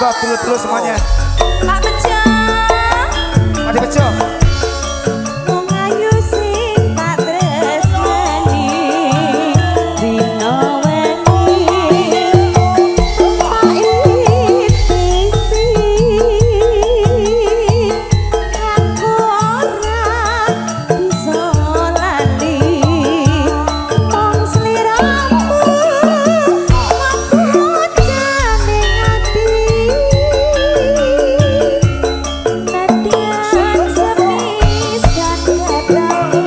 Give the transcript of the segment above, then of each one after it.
Monggo dulu semuanya. Pak Bejo. Mari Bejo. Wong ayu sing tak tresnani dina wengi. Pait pipi aku ora bisa lali. Wong sliramu aku jane ati. Nadian sepisan katamu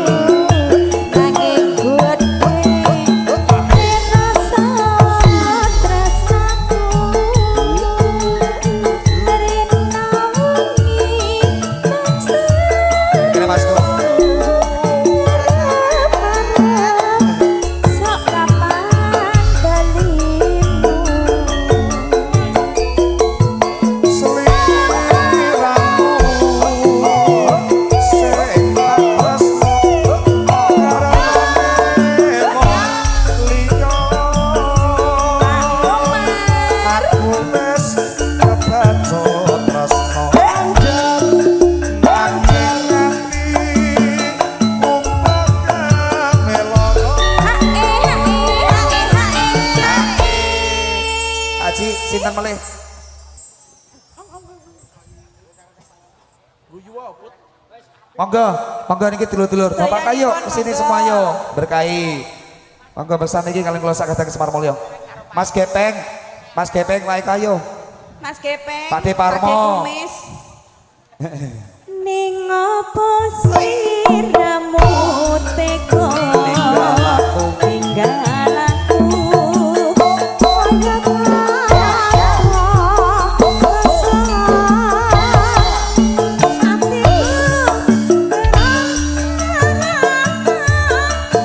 nanging gede rasa tresnaku rena wengi Kira Mas Go. sok kapan balimu. Aji, sinten melih? Monggo niki dulur-dulur. Bapak kayo kesini semua yo berkahi. Monggo besan niki kalian kula sak kadang Semar Mulya. Mas Gepeng wae kayo. Mas Gepeng, Pak De Parmo. Kumis. Ning opo sliramu tega Ninggal aku. ninggal aku kaya tanpa rasa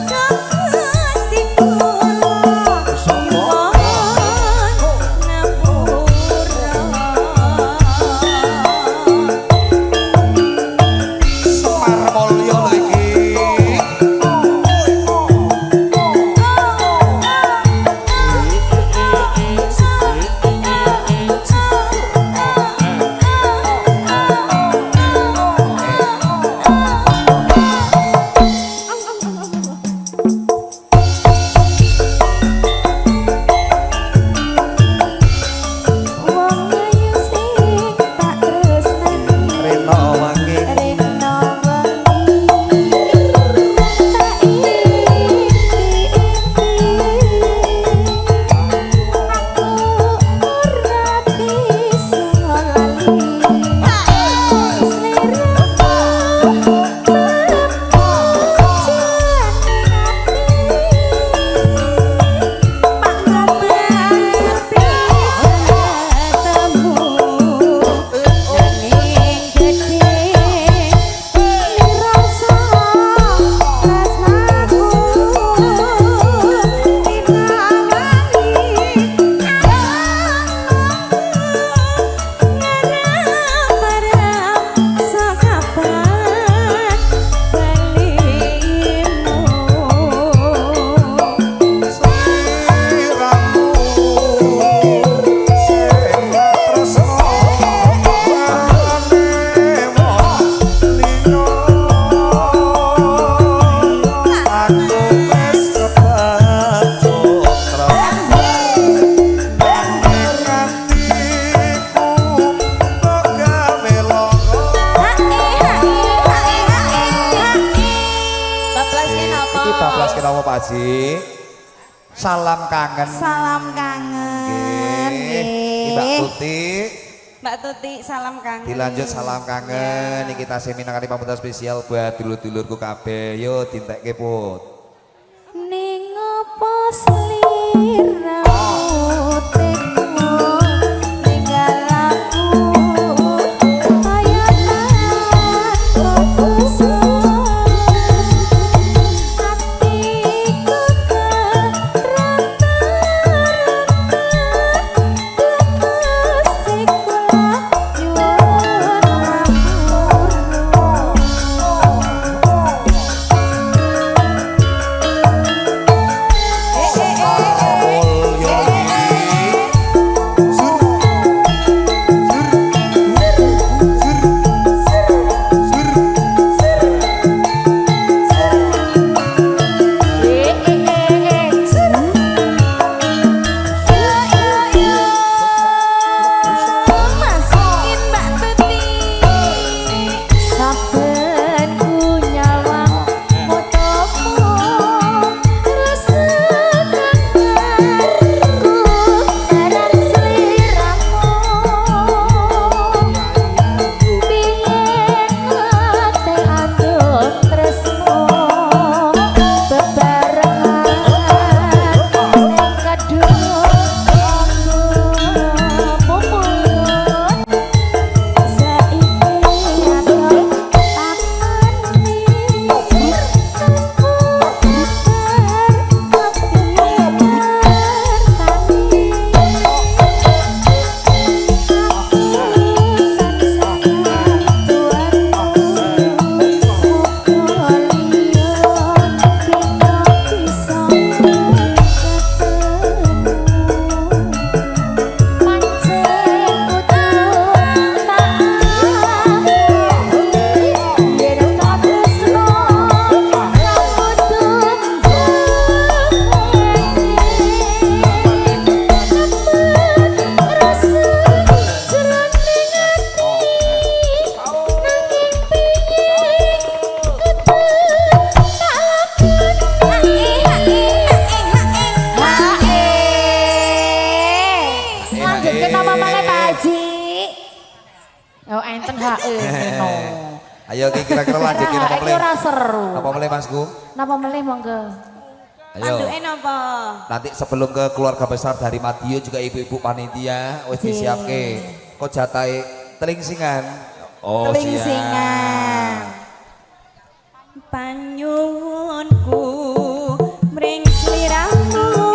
atiku Gusti kula Semar Mulya lho iki. Wong ayu sing tak tresnani Rena wangi. rena wengi tak inti-inti aku ora bisa lali sliramu Iki bablas kenapa Pak Haji? Salam kangen. Salam kangen. Nggih. Mbak Tuti Mbak Tuti salam kangen. dilanjut salam kangen. Iki kita seminar kali pamungkas spesial buat dulur-dulurku kabeh. Yo dintekke put. Ning opo sliramu tega ninggal aku kaya tanpa rasa atiku Gusti kula nyuwun ngapura. Kenapa malah Pak Haji? Yo enten hak no. Ayo kira-kira lanjutin apa Iki boleh? ora seru. Apa boleh Masku? Napa melih monggo? Ayo. Panduke napa? Nanti sebelum ke keluarga besar dari Madiun juga ibu-ibu panitia wis disiapke. Kok jatahe telingsingan. Oh, Telingsingan. Panyuwunku mring sliramu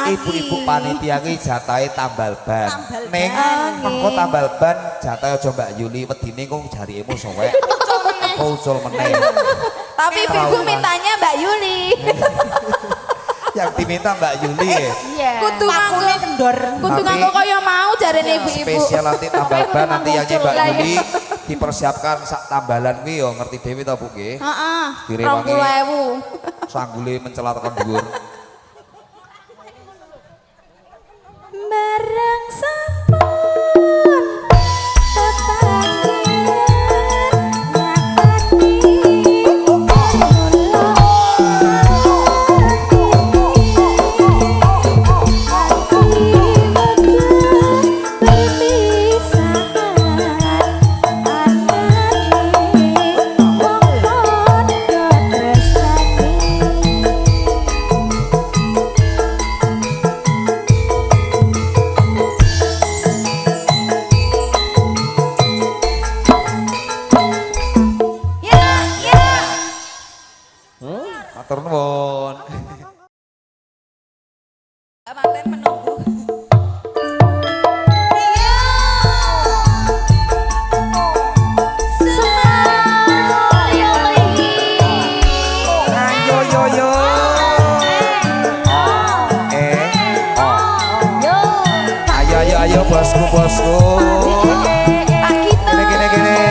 ibu-ibu panitia ki jatahe tambal ban. Ning mengko tambal ban jatahe aja Mbak Yuli wedine kok jarimu sowek. Kok usul meneh. Tapi ibu mintanya Mbak Yuli. Yang diminta Mbak Yuli. Iya. Kudu makune kendor. Kudu nganggo kaya mau jarene ibu-ibu. Spesial nanti tambal ban nanti yang Mbak Yuli dipersiapkan sak tambalan kuwi yo ngerti dhewe to Bu nggih. Heeh. Direwangi 20.000. sanggule mencelat tekan dhuwur. Barang sampun tetangen Matur nuwun. Manten menunggu. Ayo yo yo. Ayo ayo ayo bosku bosku. Gini.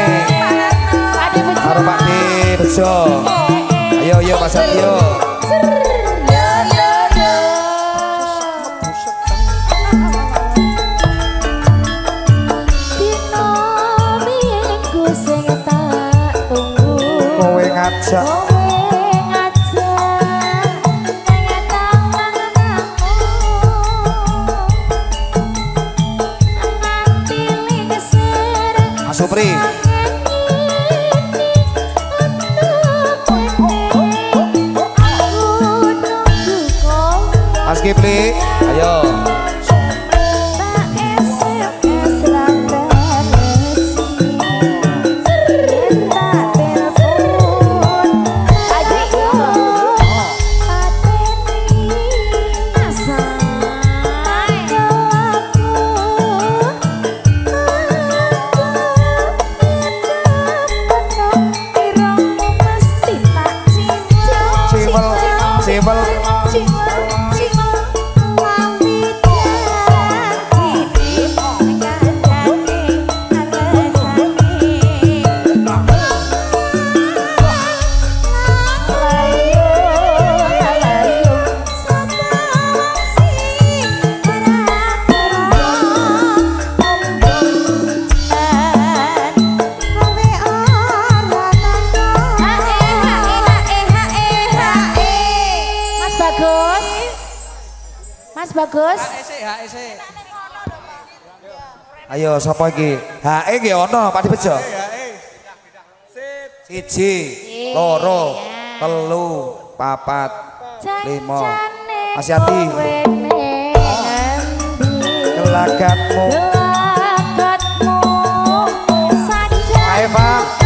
Karo Pak D bejo. Ayo yo Mas Satyo. Kowe ngajak Mas Supri. Mas Kipli, ayo. Bagus. Ayo sapa iki? Hae nggih ana Pak Bejo. Siji, loro, telu, papat, lima. Mas Yati. Gelagatmu. Ayo Pak.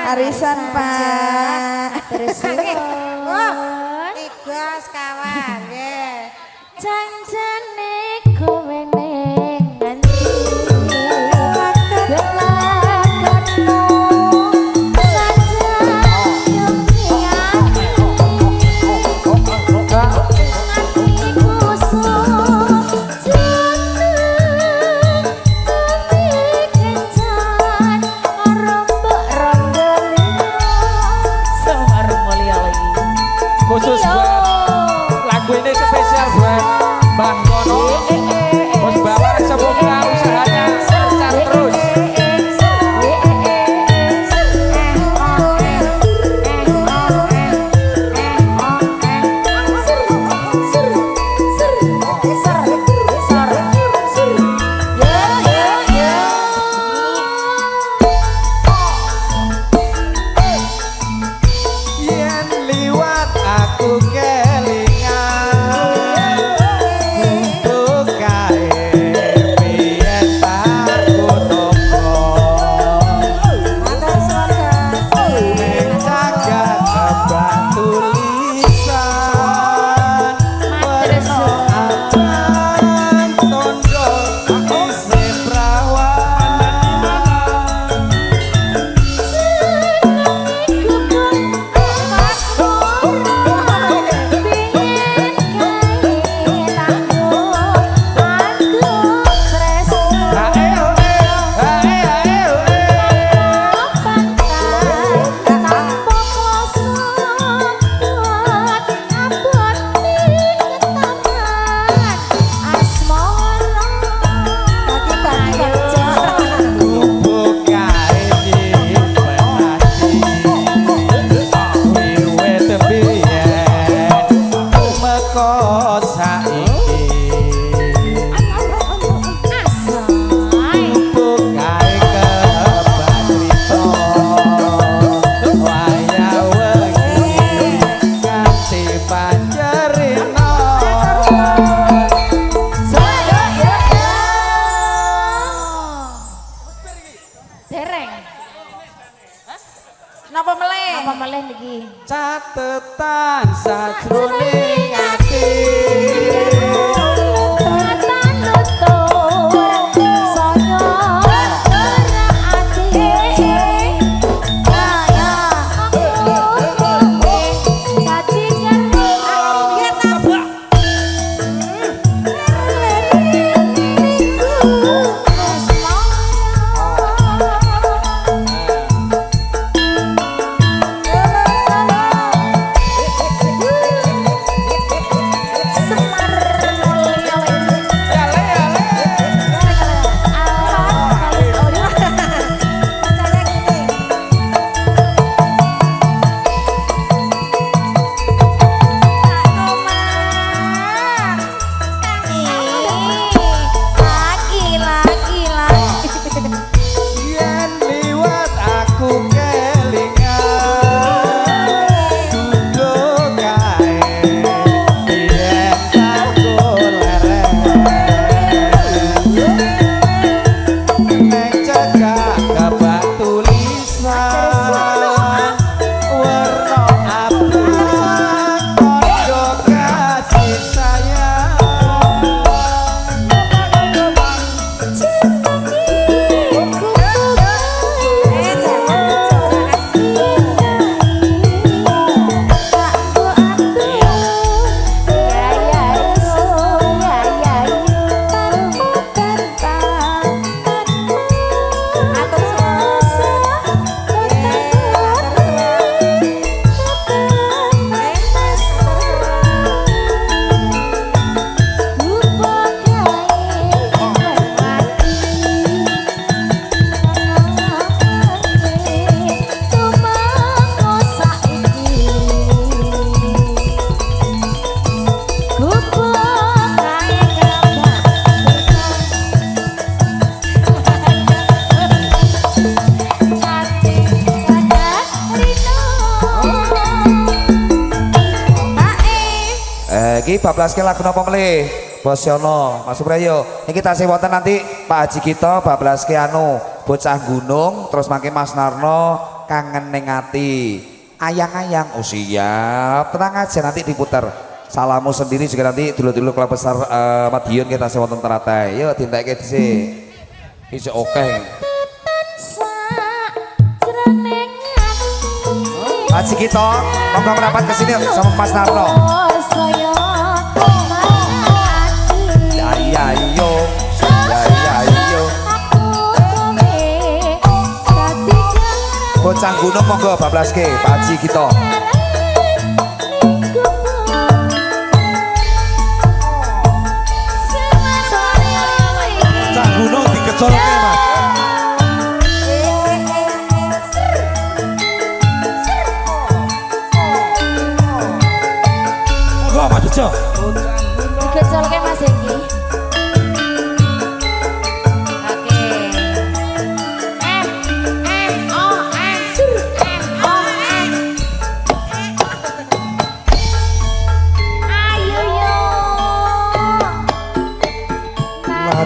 Arisan Pak. Terus Tiga sekawan nggih. janjane kowe ning ngendi gelagatmu saja khusus buat lagu ini spesial buat Mbah Kono apa malih niki? Catetan sajroning ati. Iki bablaske lagu napa melih? Bos Yono, Mas Suprayo. Niki tasih wonten nanti Pak Haji kita bablaske anu bocah gunung terus mangke Mas Narno kangen ning ati. Ayang-ayang oh siap. Tenang aja nanti diputar. Salamu sendiri juga nanti dulu-dulu klub besar Madiun kita tasih wonten teratai. Yo dintekke dhisik. Iso oke. Haji kita monggo merapat ke sini sama Mas Narno. Ya yo, bocah gunung monggo bablaske Pak Haji kita. Bocah gunung dikecolke Mas. Monggo Mas Bejo. Digecolke Mas iki.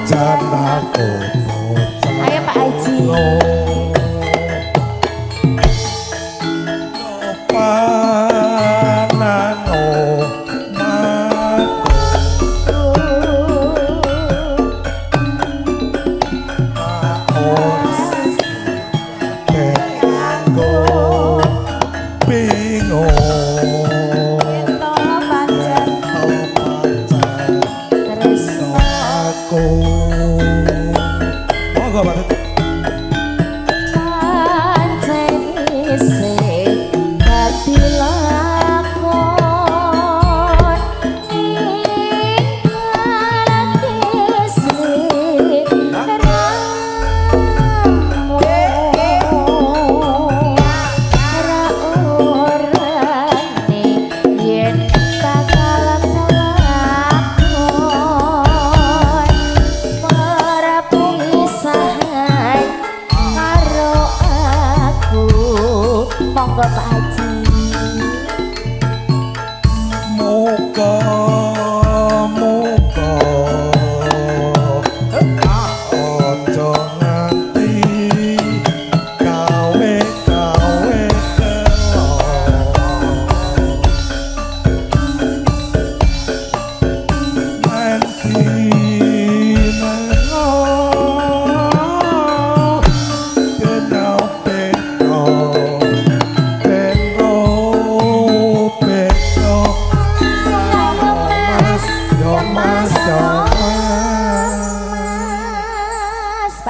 Janaku Ayo Pak Haji. Panano Monggo Pak Haji. Muga muga aja nganti gawe kelo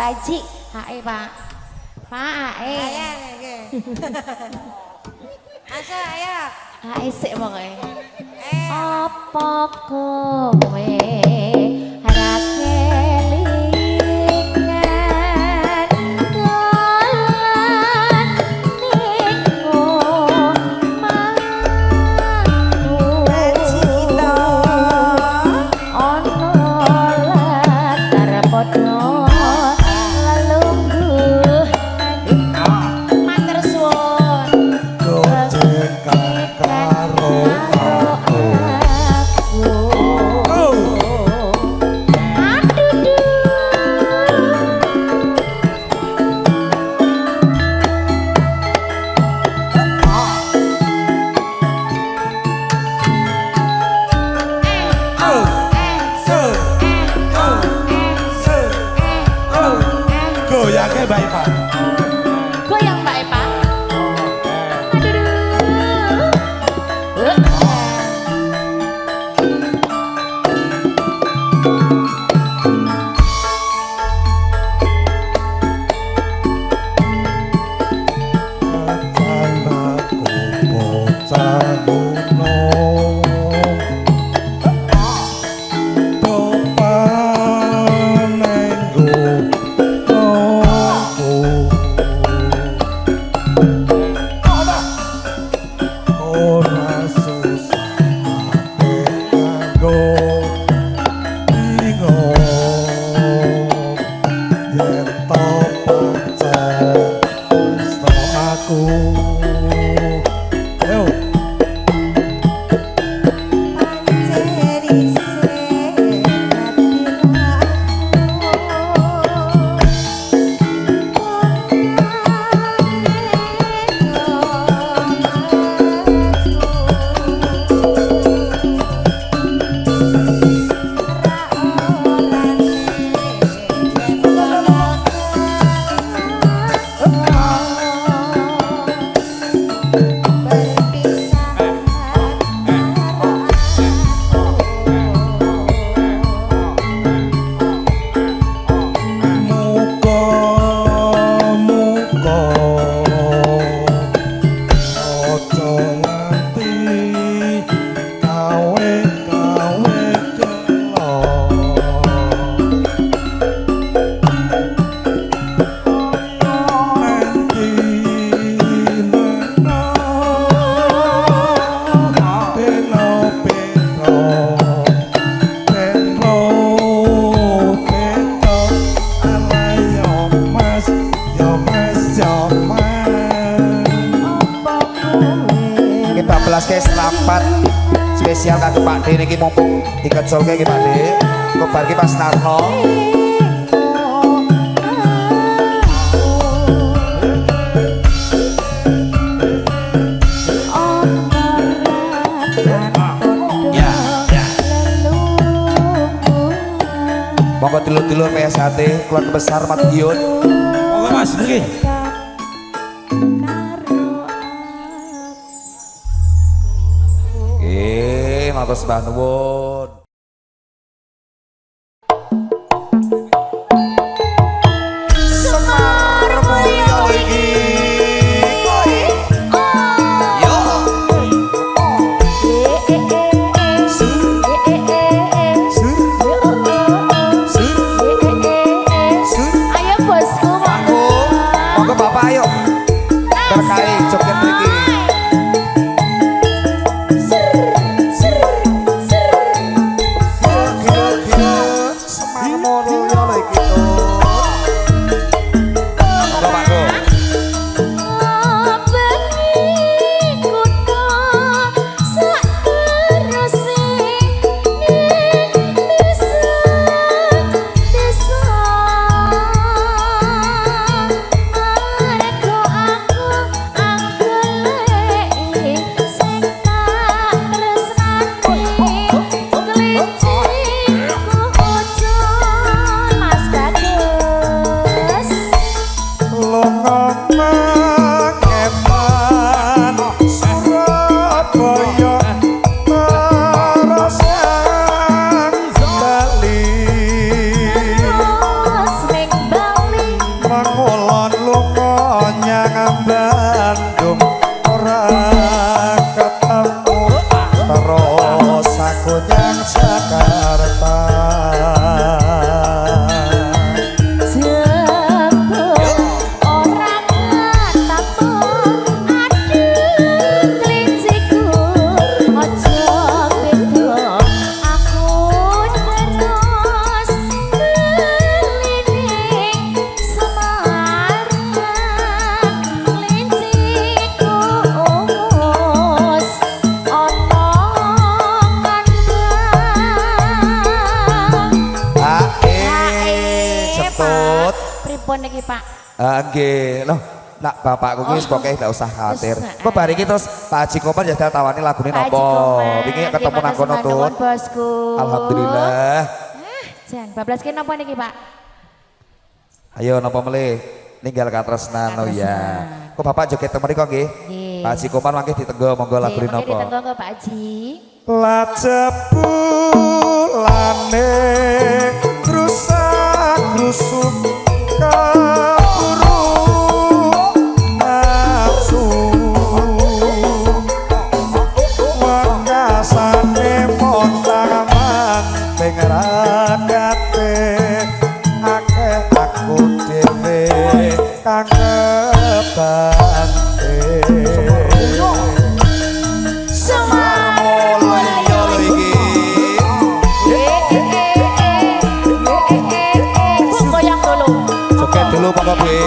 Pak Haji. Hae Pak. Pak Hae. Ayo nggih. Ayo ayo. Hae sik pokoke. Eh. Apa kowe ra kelingan dolan ning omahmu Haji kita. ono latar padha lelungguh matur suwun gojekan karo aku. Goyangnya baik Pak. Goyang Mbak Epa. Anakku bocah gunung, topan nenggo tongku. Ora susah kanggo bingung yen to pancen wis to aku. Ayo. Muga-muga aja nganti kawe-kawe kelo. Nanti nana peno-peno peno-peno ala yo mas Iki 14 ke selamat spesial kanggo Pak D niki mumpung dikeculke iki Pak D. Kobar ki Mas Narno. Ya, ya. Monggo dulur-dulur PSHT keluarga besar Madiun. Monggo Mas nggih. Matur sembah nuwun. Semar mulya iki. Yo. Ayo bosku Monggo, monggo Bapak ayo. Terkait joget mriki. pripun niki Pak? Nggih, loh. Nak bapakku ki pokoke gak usah khawatir. Kok bar iki terus Pak Haji Komar ya tawani lagune napa? Wingi ketemu nang kono Tun. Bosku. Alhamdulillah. Jan, bablas ki napa niki Pak? Ayo napa melih? Ninggal katresnan oh ya. Kok bapak joget teng mriko nggih? Nggih. Pak Haji Komar mangke ditenggo monggo lagune Nggih, mangke napa? ditenggo Pak Haji. Lajepulane rusak-rusuk kaburu nafsu wakasane montaman pengragate akeh aku dhewe kang kebante Dulu Pak Kopi.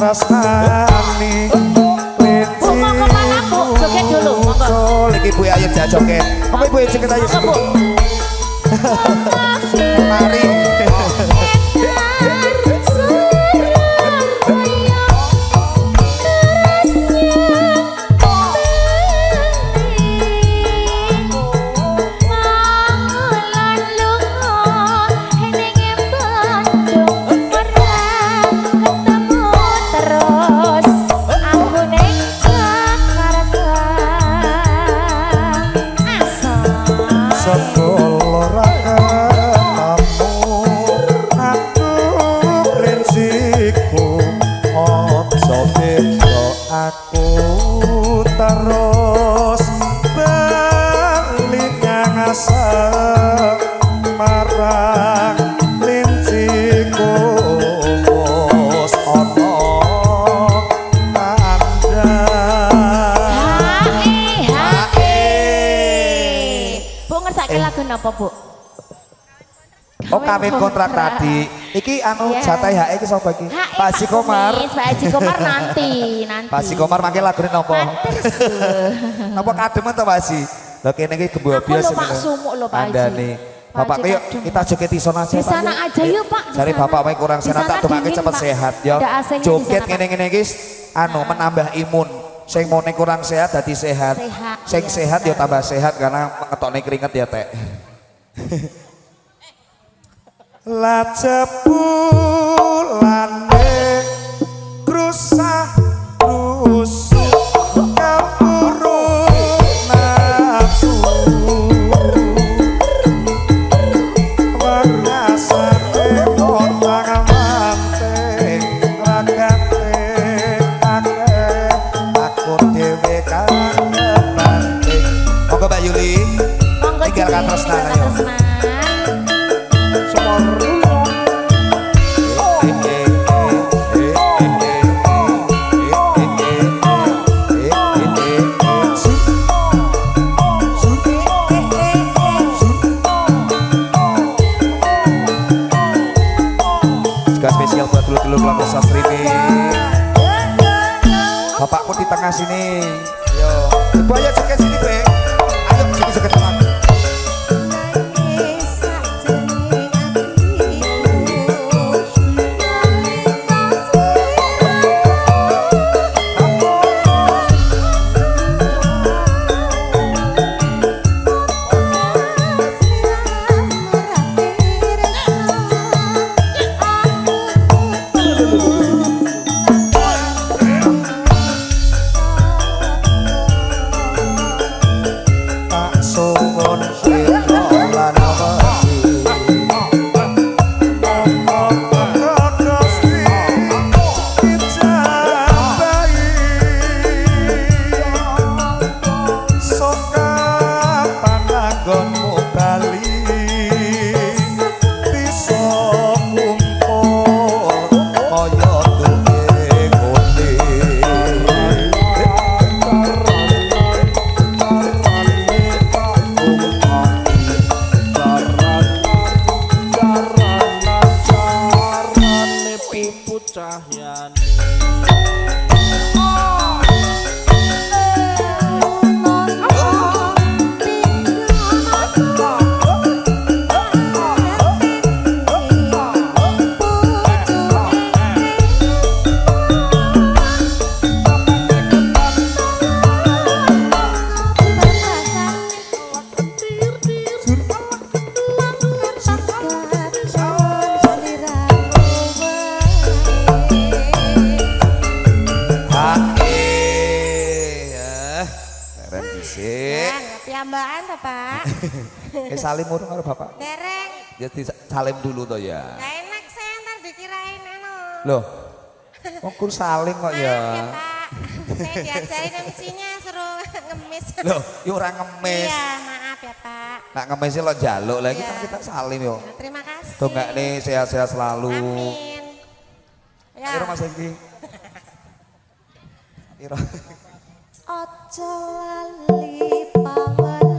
rasani Bu, monggo mana Bu? Joget dulu, monggo. Lagi Bu ayo joget. Apa Ibu joget ayo sini. Mari. Apa Bu? Oh kawin kontrak tadi. Iki anu jatah HE iki sapa iki? Pak Haji Komar. Pak Haji Komar nanti. Pak Haji Komar mangke lagune napa? Napa kademen to Pak Haji? Lho kene iki gembo biasa Pak sumuk lho Pak Haji. Andane. Bapak yuk kita joget di sana aja. Di sana aja yuk Pak. Cari bapak main kurang sehat tak dongake cepet sehat ya. Joget ngene-ngene iki anu menambah imun. Sing mone kurang sehat dadi sehat. Sing sehat ya tambah sehat karena ngetokne keringet ya Tek. Lajepulane rusak-rusuk kaburu nafsu wakasane montang manting ragate akeh aku dhewe kang kebanting. Monggo Mbak Yuli. Tinggal katresnan ayo. Spesial buat dulu-dulu kelompok sastri ini. Bapakku di tengah sini. Yo, Ibu ayo joget sini Be. Ayo sini joget teman. anggonmu bali bisa kumpul kaya duwe kote Piyambakan to, Pak? Salim urung karo bapak. Dereng. Ya salim dulu to ya. Gak enak saya ntar dikirain Loh. Kok salim kok Maaf ya. ya, Pak. Saya diajarin MC-nya suruh ngemis. Loh, ya ora ngemis. Iya, maaf ya, Pak. Nak ngemis lo njaluk lagi Iya. kan kita salim yo. Terima kasih. Tuh enggak nih sehat-sehat selalu. Amin. Ya. Iro Mas Enggi. Iro. Ojo lali pawali.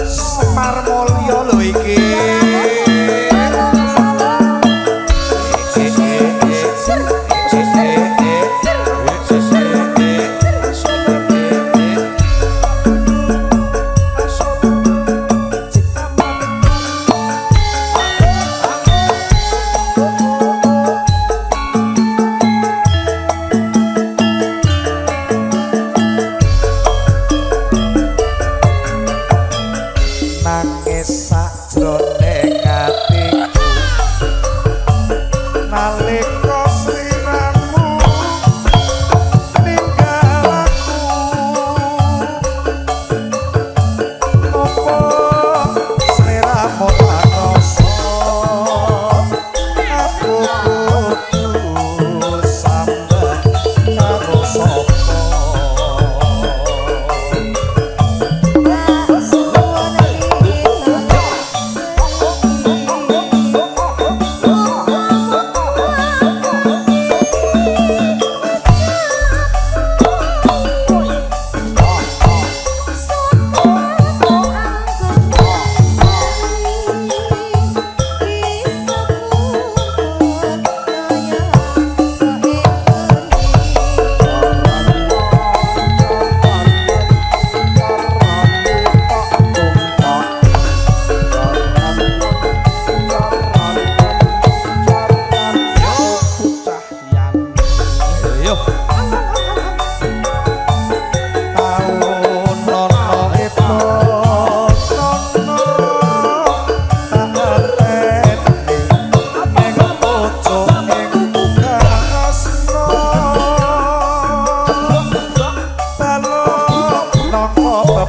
Semar Mulya lho iki nangis sajroning atiku nalika sliramu ninggal aku opo sliramu tak rasa aku kudu sambat karo sapa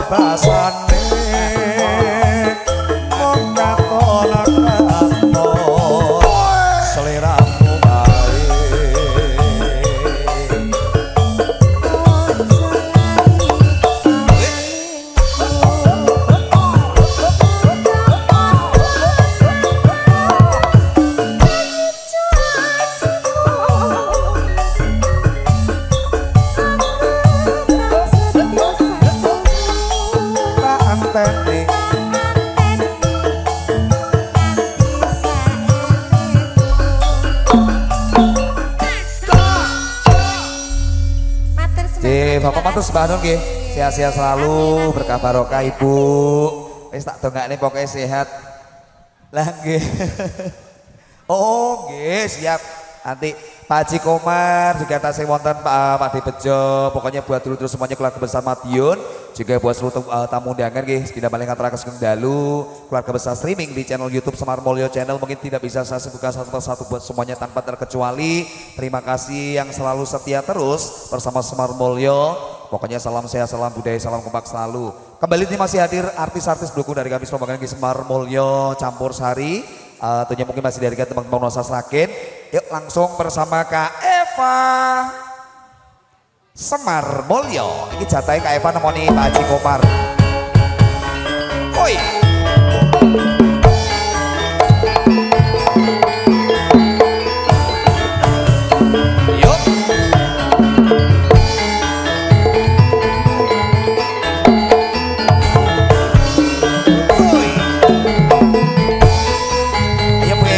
basane mung katon-katon seliramu bae Bapak matur sembah nuwun nggih. Sehat-sehat selalu, berkah barokah Ibu. Wis tak dongakne pokoke sehat. Lah nggih. Oh, nggih, siap. Nanti Pak Haji Komar, juga tasih wonten Pak De Bejo, pokoknya buat dulu semuanya keluarga besar Madiun, juga buat seluruh tamu undangan nggih, pindah balik antara keseng dalu, keluarga besar streaming di channel YouTube Semar Mulyo Channel, mungkin tidak bisa saya sebutkan satu persatu buat semuanya tanpa terkecuali. Terima kasih yang selalu setia terus bersama Semar Mulyo. Pokoknya salam sehat, salam budaya, salam kompak selalu. Kembali ini masih hadir artis-artis pendukung dari kami Pembangunan di Semar Mulyo Campur Sari. Tentunya mungkin masih dari teman-teman Nosa Sragen. Yuk langsung bersama Kak Eva Semar Mulyo. Ini jatai Kak Eva nemoni Pak Haji Komar. Oi. Yuk. Oi. Ayo Bu.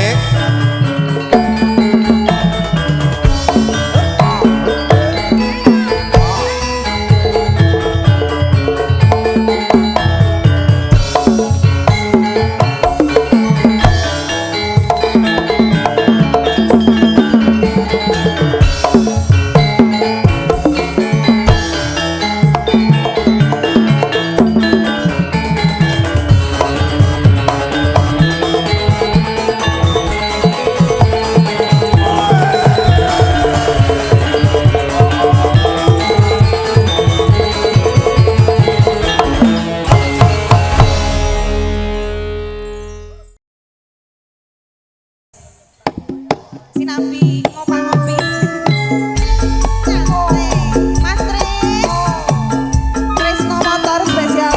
Sinambi ngopi-ngopi. Mas Tris. Trisno Motor spesial.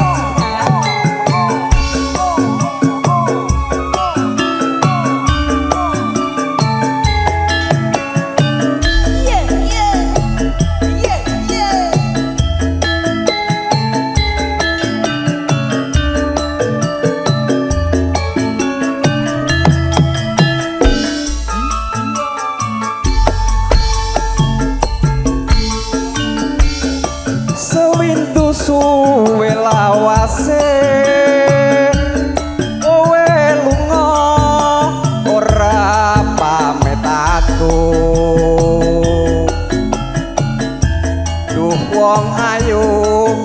Yeah, yeah. Yeah, yeah. Sewindu suwe lawase kowe lunga ora pamit aku duh wong ayu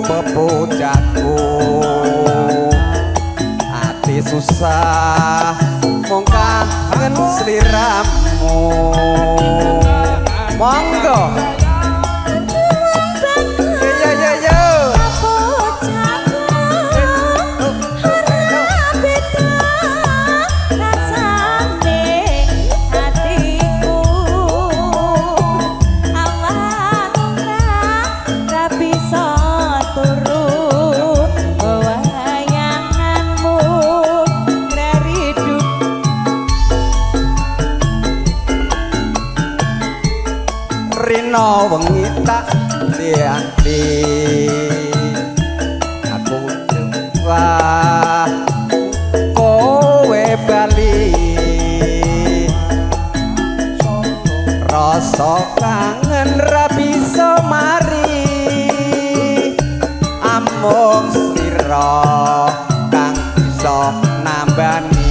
bebojatku ati susah mung kangen sliramu monggo. Rino wengi tak tiati aku coba kowe bali rasa kangen ra bisa mari amung slira kang bisa nambani.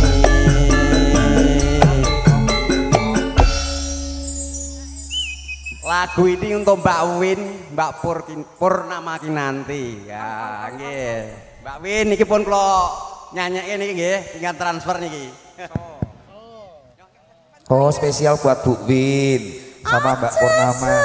Lagu ini untuk Mbak Win, Mbak Purnama Kinanti. Ya, nggih. Mbak Win niki pun kula nyanyiin niki nggih, tinggal transfer niki. Oh, spesial buat Bu Win sama Mbak Purnama.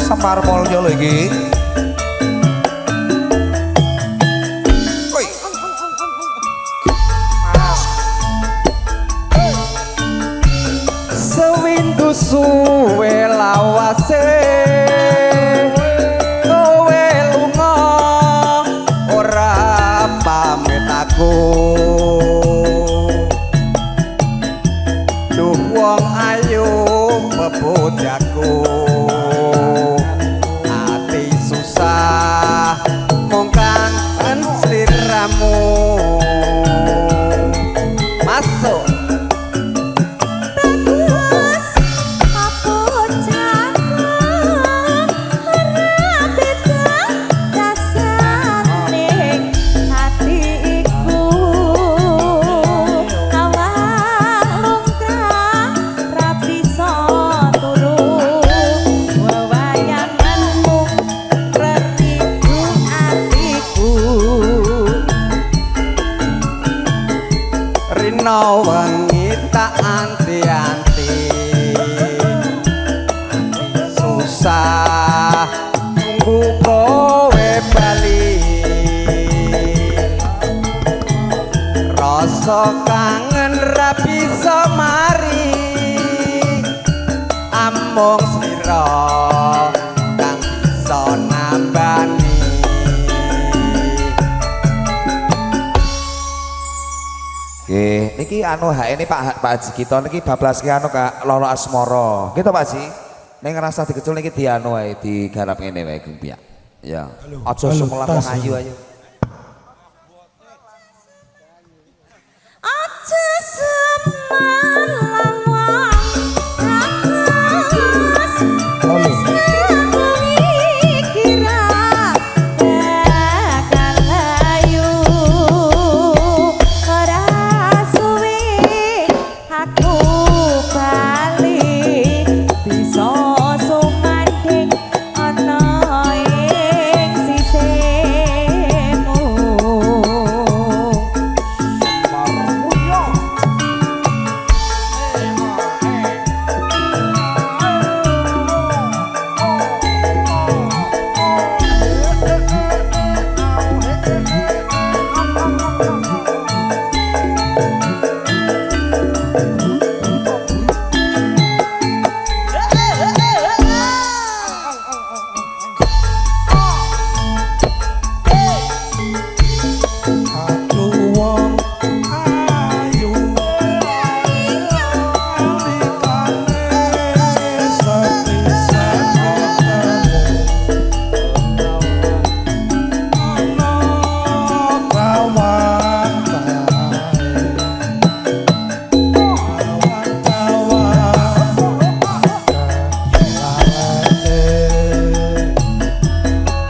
Semar Mulyo lagi. Woi. Sewindu suwe selawase kowe lunga ora pamit aku duh wong ayu bebojaku ati susah mung kangen sliramu masuk Rino wengi tak anti-anti susah tunggu kowe bali rasa kangen ra bisa mari amung slira kang bisa nambani. Nggih, niki anu hak ini Pak Haji kita niki bablaske anu Kak Lolo Asmara. Gitu Pak Haji. Ning ngrasa dikecul niki dianu wae digarap ngene wae Gung Piyak. Ya. Aja semelah wong ayu ayo. Aja semalang wong rakus wis kira bakal ayu ora suwe aku bali bisa sumandhing ana ing sisihmu.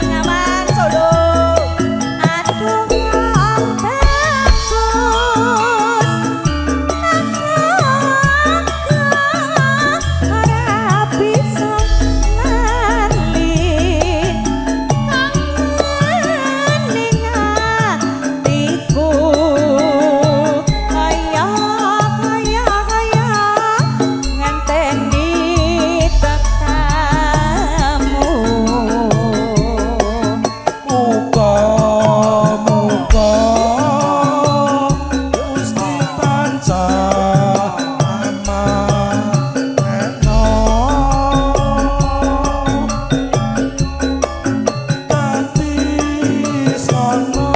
Nyaman solo aduh bagus aku ora bisa lali kangen ning atiku kaya ngenteni tekamu. Muga-muga Gusti tansah amanah dadi sono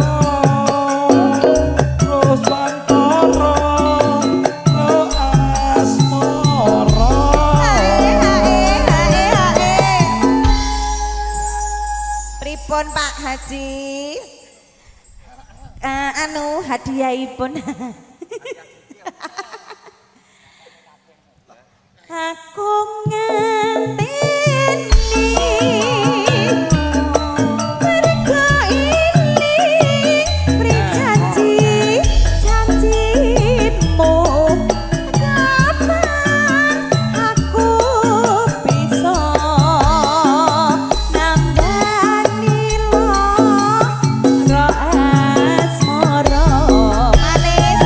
terus wantara lo asmara. Pripun Pak Haji? Anu hadiahipun. Aku ngenteni mergo iling janjimu kapan aku bisa nambani lara asmara Manis.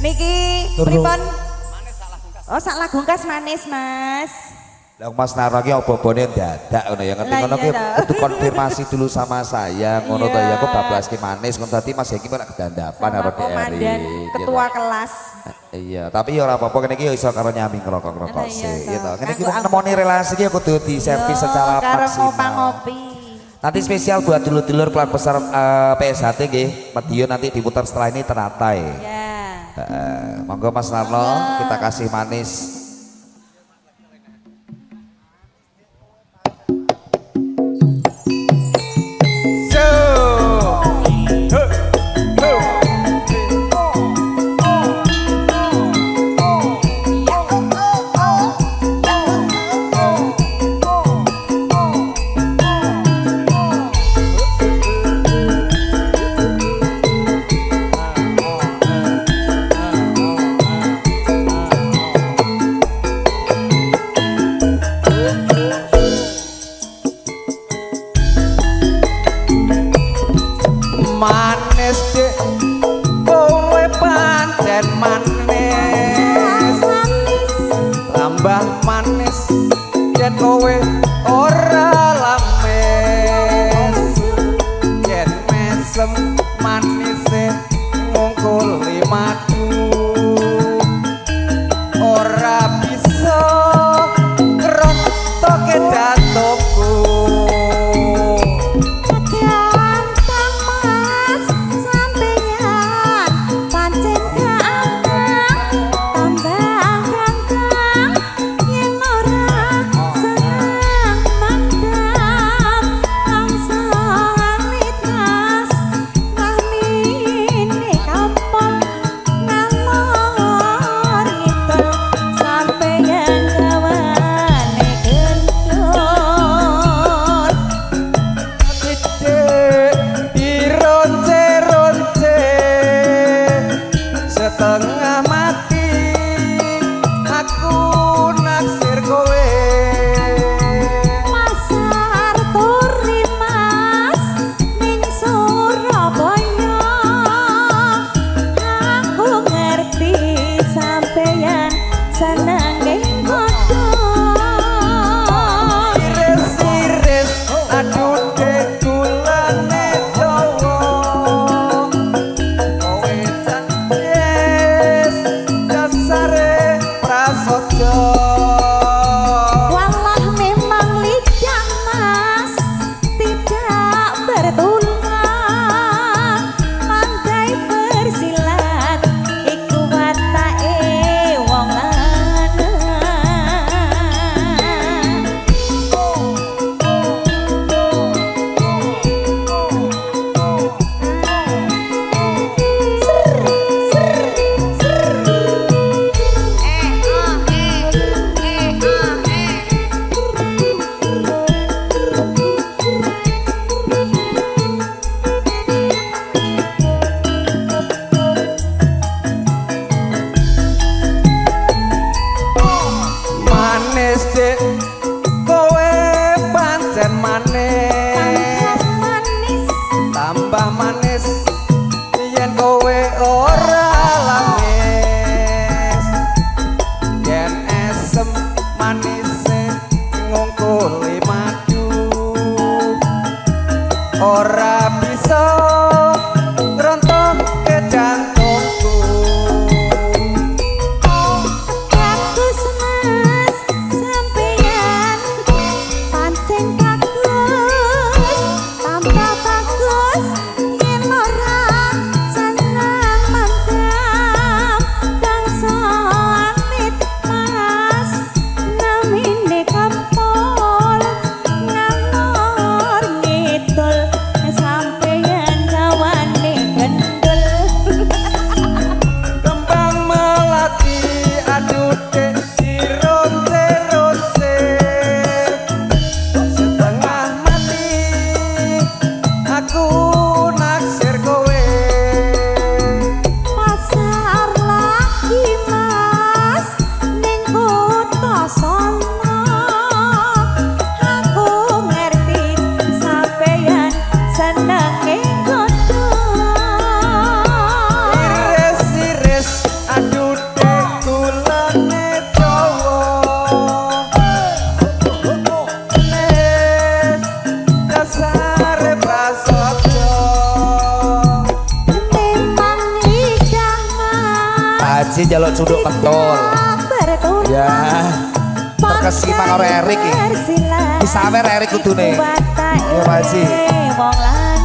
Niki pripun? Oh sak lagu kas manis Mas. Lah Mas Narno ki opo-opone dadak ngono ya ngerti Lah ngono ki iya toh. kudu konfirmasi dulu sama saya ngono to Iya. ya aku bablaske manis ngono dadi Mas Hengki ora kedandapan Sama karo komandan ketua kelas. Iya, tapi ya ora apa-apa kene iki ya iso karo nyami ngerokok-ngerokok Lah iya sih toh. gitu. Kene iki Kanggo wong nemoni relasi ki ya kudu diservis secara Karo maksimal. ngopi-ngopi. Nanti spesial buat dulur-dulur keluarga besar PSHT nggih. Medion nanti diputar setelah ini teratai. Ya. Monggo Mas Narno kita kasih manis. Manis dek kowe pancen manis tambah manis yen kowe ora lames yen mesem manise ngungkuli madu ora bisa ngerontoke jatuhku setengah mati aku naksir kowe Pasar Turimas ning Surabaya aku ngerti sampeyan seneng ning kodo iris-iris aduh dek gulane Jawa kowe cantik dasare prasaja walah memang lidah mas tidak bertulang pandai bersilat iku watake wong lanang Haji jaluk cuduk kentul. Ya. Terkesima karo Erik iki. Bisa awer Erik kudune. Ayo Pak Haji.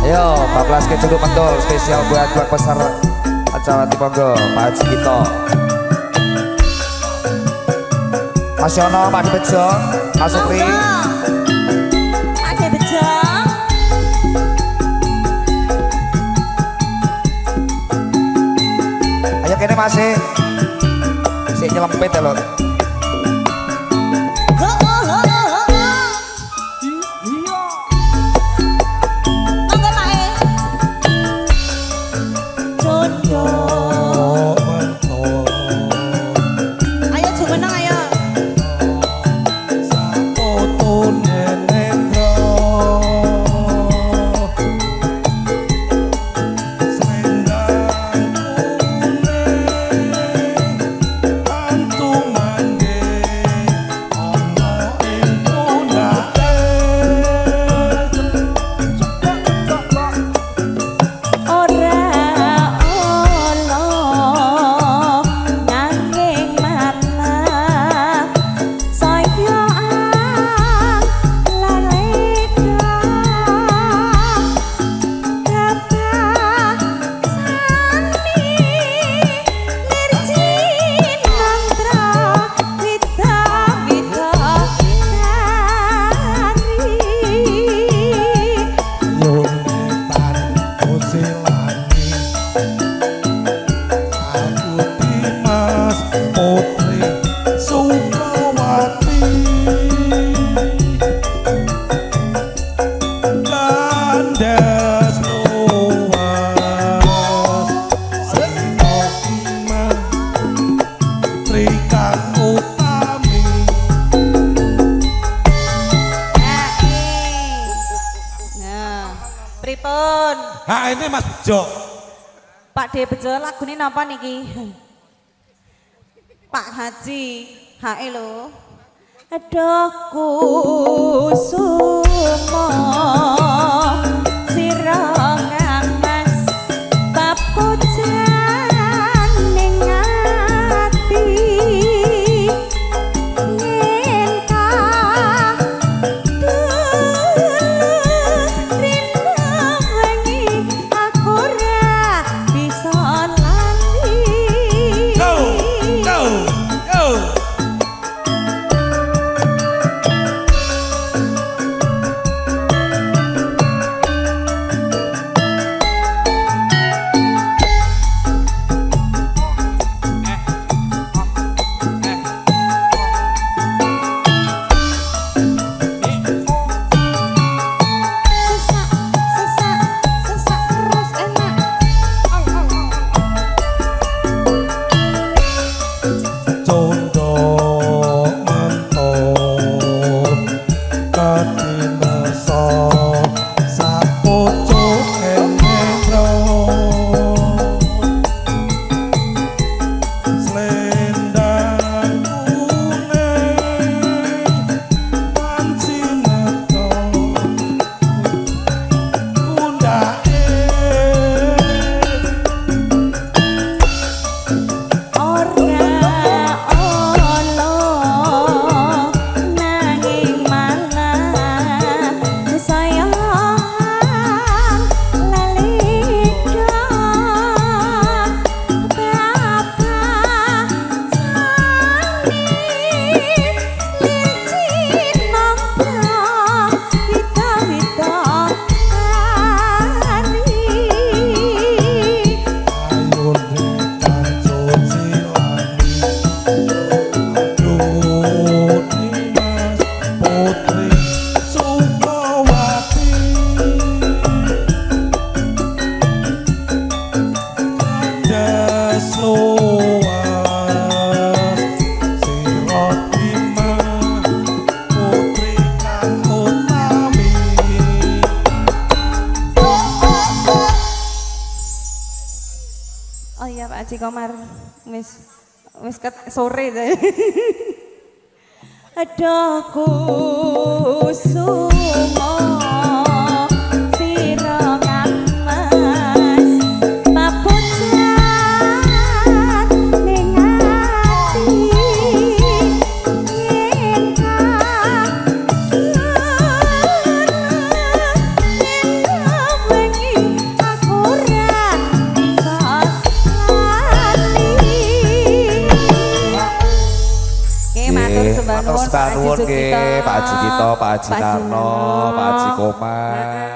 Ayo, 14 ke cuduk kentul spesial buat keluarga besar acara Monggo Pak Haji kita. Mas Yono, Pak Bejo, Mas Supri. Ade Bejo. Ayo kene Mas. Sik nyelempit ya lho. Pripun? Ha ini Mas Bejo. Pak De Bejo lagune napa niki? Pak Haji, hae lho. Aduh kusumo sira kang mas bab pujan ning ati yen ka Haji Komar wis sore deh. Aduh kusumo sira kang mas papujan ning Matur sembah nuwun Sukito. nggih Pak Haji kita, Pak Haji Pak Haji Narno, Narno. Pak Haji Komar.